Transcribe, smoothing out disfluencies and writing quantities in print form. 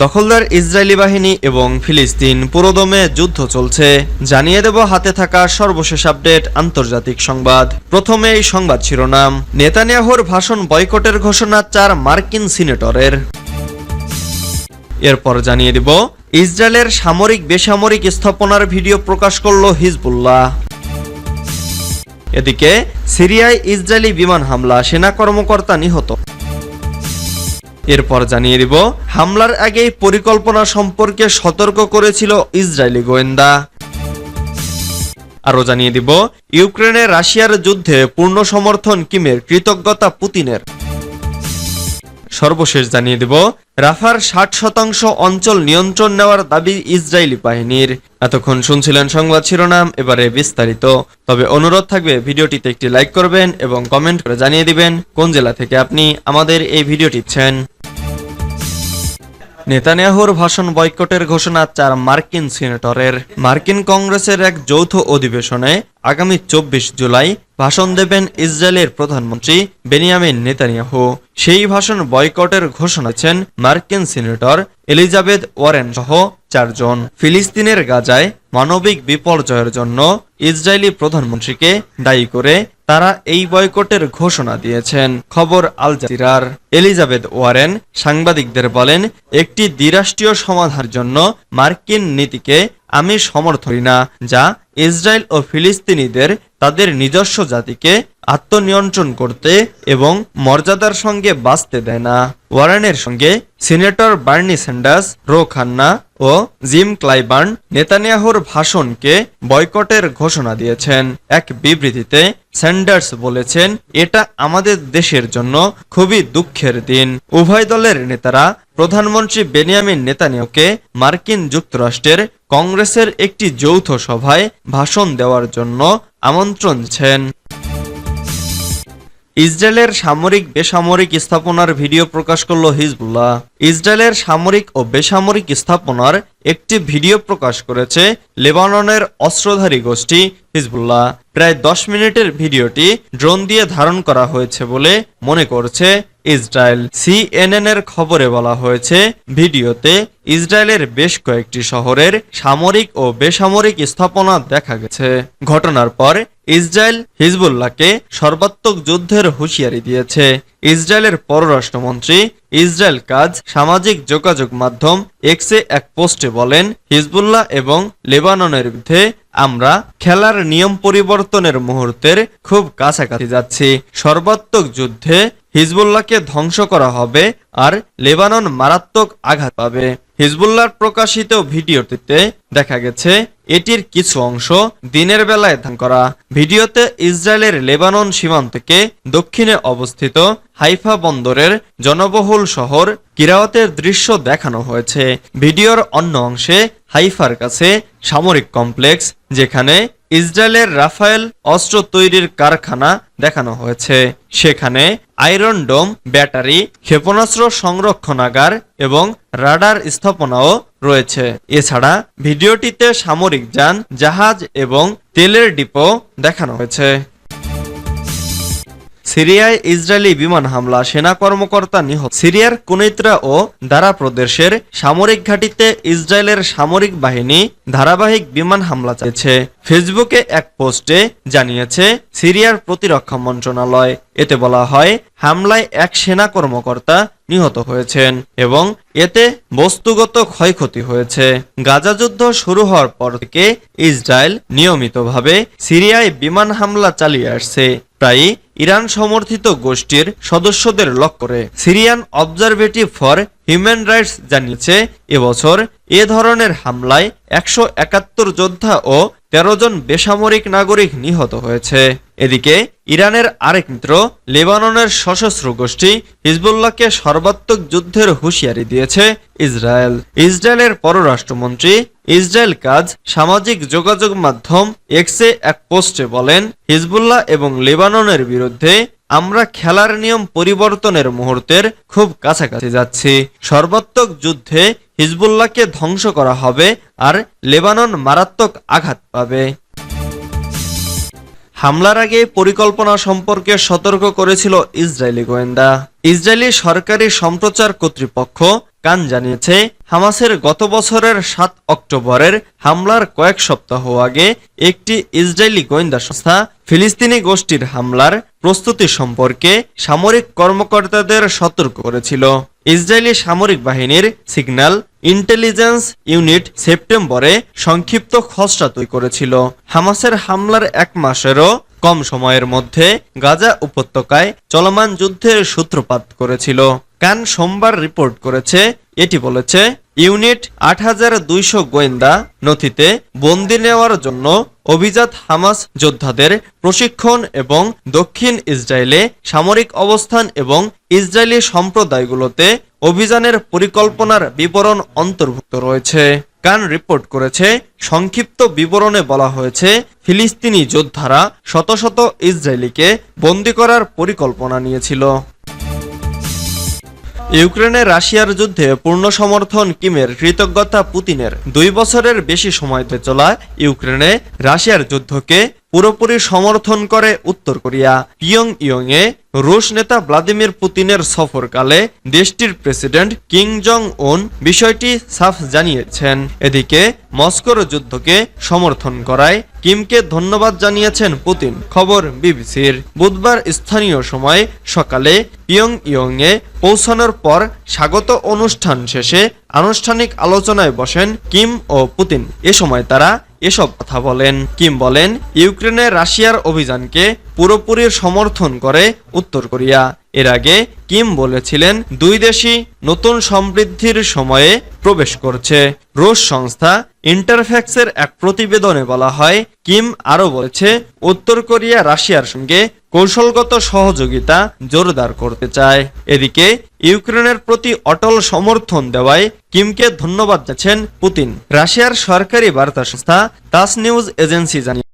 দখলদার ইসরায়েলি বাহিনী এবং ফিলিস্তিন পুরোদমে যুদ্ধ চলছে। জানিয়ে দেব হাতে থাকা সর্বশেষ আপডেট আন্তর্জাতিক সংবাদ। প্রথমে এই সংবাদ শিরোনাম। নেতানিয়াহুর ভাষণ বয়কটের ঘোষণা 4 মার্কিন সিনেটরের। এরপর জানিয়ে দেব ইসরায়েলের সামরিক বেসামরিক স্থাপনার ভিডিও প্রকাশ করল হিজবুল্লাহ। এদিকে সিরিয়ায় ইসরায়েলি বিমান হামলা, সেনা কর্মকর্তা নিহত। এরপর জানিয়ে দিব হামলার আগেই পরিকল্পনা সম্পর্কে সতর্ক করেছিল ইসরায়েলি গোয়েন্দা। আরও জানিয়ে দিব ইউক্রেনে রাশিয়ার যুদ্ধে পূর্ণ সমর্থন কিমের, কৃতজ্ঞতা পুতিনের। সর্বশেষ জানিয়ে দিব রাফার 60% অঞ্চল নিয়ন্ত্রণ নেওয়ার দাবি ইসরায়েলি বাহিনীর। এতক্ষণ শুনছিলেন সংবাদ শিরোনাম, এবারে বিস্তারিত। তবে অনুরোধ থাকবে ভিডিওটিতে একটি লাইক করবেন এবং কমেন্ট করে জানিয়ে দিবেন কোন জেলা থেকে আপনি আমাদের এই ভিডিওটি দেখছেন। নেতানিয়াহুর ভাষণ বয়কটের ঘোষণা 4 মার্কিন সিনেটরের। মার্কিন কংগ্রেসের এক যৌথ অধিবেশনে আগামী 24 জুলাই ভাষণ দেবেন ইসরায়েলের প্রধানমন্ত্রী বেনিয়ামিন নেতানিয়াহু। সেই ভাষণ বয়কটের ঘোষণা দিয়েছেন মার্কিন সিনেটর এলিজাবেথ ওয়ারেন সহ 4 জন। ফিলিস্তিনের গাজায় মানবিক বিপর্যয়ের জন্য ইসরায়েলি প্রধানমন্ত্রীকে দায়ী করে তারা এই বয়কটের ঘোষণা দিয়েছেন। খবর আল জাজিরার। এলিজাবেথ ওয়ারেন সাংবাদিকদের বলেন, একটি দ্বিরাষ্ট্রীয় সমাধানের জন্য মার্কিন নীতিকে আমি সমর্থন করি না, যা ইসরায়েল ও ফিলিস্তিনিদের তাদের নিজস্ব জাতিকে আত্মনিয়ন্ত্রণ করতে এবং মর্যাদার সঙ্গে বাঁচতে দেয় না। ওয়ারেনের সঙ্গে senator Bernie Sanders, Ro Khanna ও জিম ক্লাইবার্ন নেতানিয়াহুর ভাষণকে বয়কটের ঘোষণা দিয়েছেন। এক বিবৃতিতে স্যান্ডার্স বলেছেন, এটা আমাদের দেশের জন্য খুবই দুঃখের দিন। উভয় দলের নেতারা প্রধানমন্ত্রী বেনিয়ামিন নেতানিয়াহুকে মার্কিন যুক্তরাষ্ট্রের কংগ্রেসের একটি যৌথ সভায় ভাষণ দেওয়ার জন্য আমন্ত্রণ দিয়েছেন। ইসরায়েলের সামরিক বেসামরিক স্থাপনার ভিডিও প্রকাশ করল হিজবুল্লাহ। ইসরায়েলের সামরিক ও বেসামরিক স্থাপনার একটি ভিডিও প্রকাশ করেছে লেবাননের অস্ত্রধারী গোষ্ঠী হিজবুল্লাহ। প্রায় 10 মিনিটের ভিডিওটি ড্রোন দিয়ে ধারণ করা হয়েছে বলে মনে করছে ইসরায়েল। CNN এর খবরে বলা হয়েছে, ভিডিওতে ইসরায়েলের বেশ কয়েকটি শহরের সামরিক ও বেসামরিক স্থাপনা দেখা গেছে। ঘটনার পর ইসরায়েল হিজবুল্লাহকে সর্বাত্মক যুদ্ধের হুঁশিয়ারি দিয়েছে। ইসরায়েলের পররাষ্ট্রমন্ত্রী ইসরায়েল কাজ সামাজিক যোগাযোগ মাধ্যম এক্সে এক পোস্টে বলেন, হিজবুল্লাহ এবং লেবাননের বিরুদ্ধে আমরা খেলার নিয়ম পরিবর্তনের মুহূর্তের খুব কাছাকাছি যাচ্ছি। সর্বাত্মক যুদ্ধে হিজবুল্লাহকে ধ্বংস করা হবে আর লেবানন মারাত্মক আঘাত পাবে। হিজবুল্লাহর প্রকাশিত ভিডিওটিতে দেখা গেছে এটির কিছু অংশ দিনের বেলায় ধারণ করা। ভিডিওতে ইসরায়েলের লেবানন সীমান্তকে দক্ষিণে অবস্থিত হাইফা বন্দরের জনবহুল শহর কিরাওতের দৃশ্য দেখানো হয়েছে। ভিডিওর অন্য অংশে হাইফার কাছে সামরিক কমপ্লেক্স, যেখানে ইসরায়েলের রাফায়েল অস্ত্র তৈরির কারখানা দেখানো হয়েছে। সেখানে আয়রন ডোম, ব্যাটারি, ক্ষেপণাস্ত্র সংরক্ষণাগার এবং রাডার স্থাপনাও রয়েছে। এছাড়া ভিডিওটিতে সামরিক যান, জাহাজ এবং তেলের ডিপো দেখানো হয়েছে। সিরিয়ায় ইসরায়েলি বিমান হামলা, সেনা কর্মকর্তা নিহত। সিরিয়ার কুনৈত্রা ও দারা প্রদেশের সামরিক ঘাঁটিতে ইসরায়েলের সামরিক বাহিনী ধারাবাহিক বিমান হামলা চালিয়েছে। ফেসবুকে এক পোস্টে জানিয়েছে সিরিয়ার প্রতিরক্ষা মন্ত্রণালয়। এতে বলা হয়, হামলায় এক সেনা কর্মকর্তা নিহত হয়েছেন এবং এতে বস্তুগত ক্ষয়ক্ষতি হয়েছে। গাজা যুদ্ধ শুরু হওয়ার পর থেকে ইসরায়েল নিয়মিতভাবে সিরিয়ায় বিমান হামলা চালিয়ে আসছে, প্রায়ই ইরান সমর্থিত গোষ্ঠীর সদস্যদের লক্ষ্য করে। সিরিয়ান অবজারভেটিভ ফর হিউম্যান রাইটস জানিয়েছে, এবছর এ ধরনের হামলায় 171 যোদ্ধা ও 13 জন বেসামরিক নাগরিক নিহত হয়েছে। এদিকে ইরানের আরেক মিত্র লেবাননের সশস্ত্র গোষ্ঠী হিজবুল্লাহকে সর্বাত্মক যুদ্ধের হুঁশিয়ারি দিয়েছে ইসরায়েল। ইসরায়েলের পররাষ্ট্রমন্ত্রী ইসরায়েল কাজ সামাজিক যোগাযোগ মাধ্যম এক্সে এক পোস্টে বলেন, হিজবুল্লাহ এবং লেবাননের বিরুদ্ধে আমরা খেলার নিয়ম পরিবর্তনের মুহূর্তের খুব কাছাকাছি যাচ্ছি। সর্বাত্মক যুদ্ধে হিজবুল্লাহকে ধ্বংস করা হবে আর লেবানন মারাত্মক আঘাত পাবে। হামলার আগে পরিকল্পনা সম্পর্কে সতর্ক করেছিল ইসরায়েলি গোয়েন্দা। ইসরায়েলি সরকারি সম্প্রচার কর্তৃপক্ষ কান জানিয়েছে, হামাসের গত বছরের 7 অক্টোবরের হামলার কয়েক সপ্তাহ আগে একটি ইসরায়েলি গোয়েন্দা সংস্থা ফিলিস্তিনি গোষ্ঠীর হামলার প্রস্তুতি সম্পর্কে সামরিক কর্মকর্তাদের সতর্ক করেছিল। ইসরায়েলি সামরিক বাহিনীর সিগন্যাল ইন্টেলিজেন্স ইউনিট সেপ্টেম্বরে সংক্ষিপ্ত খসড়া তৈরি করেছিল। হামাসের হামলার 1 মাসেরও কম সময়ের মধ্যে গাজা উপত্যকায় চলমান যুদ্ধের সূত্রপাত করেছিল। কান সোমবার রিপোর্ট করেছে, এটি বলেছে, ইউনিট 8200 গোয়েন্দা নথিতে বন্দি নেওয়ার জন্য অভিজাত হামাস যোদ্ধাদের প্রশিক্ষণ এবং দক্ষিণ ইসরায়েলে সামরিক অবস্থান এবং ইসরায়েলি সম্প্রদায়গুলোতে অভিযানের পরিকল্পনার বিবরণ অন্তর্ভুক্ত রয়েছে। কান রিপোর্ট করেছে, সংক্ষিপ্ত বিবরণে বলা হয়েছে, ফিলিস্তিনি যোদ্ধারা শত শত ইসরায়েলিকে বন্দী করার পরিকল্পনা নিয়েছিল। ইউক্রেনে রাশিয়ার যুদ্ধে পূর্ণ সমর্থন কিমের, কৃতজ্ঞতা পুতিনের। 2 বছরের বেশি সময়তে চলা ইউক্রেনে রাশিয়ার যুদ্ধকে পুরোপুরি সমর্থন করে উত্তর কোরিয়া। পিয়ংইয়ংয়ে রুশ নেতা ভ্লাদিমির পুতিনের সফরকালে দেশটির প্রেসিডেন্ট কিম জং উন বিষয়টি সাফ জানিয়েছেন। এদিকে মস্কোর যুদ্ধকে সমর্থন করায় কিমকে ধন্যবাদ জানিয়েছেন পুতিন। খবর বিবিসির। বুধবার স্থানীয় সময় সকালে পিয়ংইয়ংয়ে পৌঁছানোর পর স্বাগত অনুষ্ঠান শেষে আনুষ্ঠানিক আলোচনায় বসেন কিম ও পুতিন। এ সময় তারা এসব কথা বলেন। কিম বলেন, ইউক্রেনে রাশিয়ার অভিযানকে পুরোপুরি সমর্থন করে উত্তর কোরিয়া। এর আগে কিম বলেছিলেন, 2 দেশই নতুন সমৃদ্ধির সময়ে প্রবেশ করছে। রুশ সংস্থা ইন্টারফ্যাক্সের এক প্রতিবেদনে বলা হয়, কিম আরও বলেছে, উত্তর কোরিয়া রাশিয়ার সঙ্গে কৌশলগত সহযোগিতা জোরদার করতে চায়। এদিকে ইউক্রেনের প্রতি অটল সমর্থন দেওয়ায় কিমকে ধন্যবাদ জানাচ্ছেন পুতিন। রাশিয়ার সরকারি বার্তা সংস্থা তাস নিউজ এজেন্সি জানিয়েছে,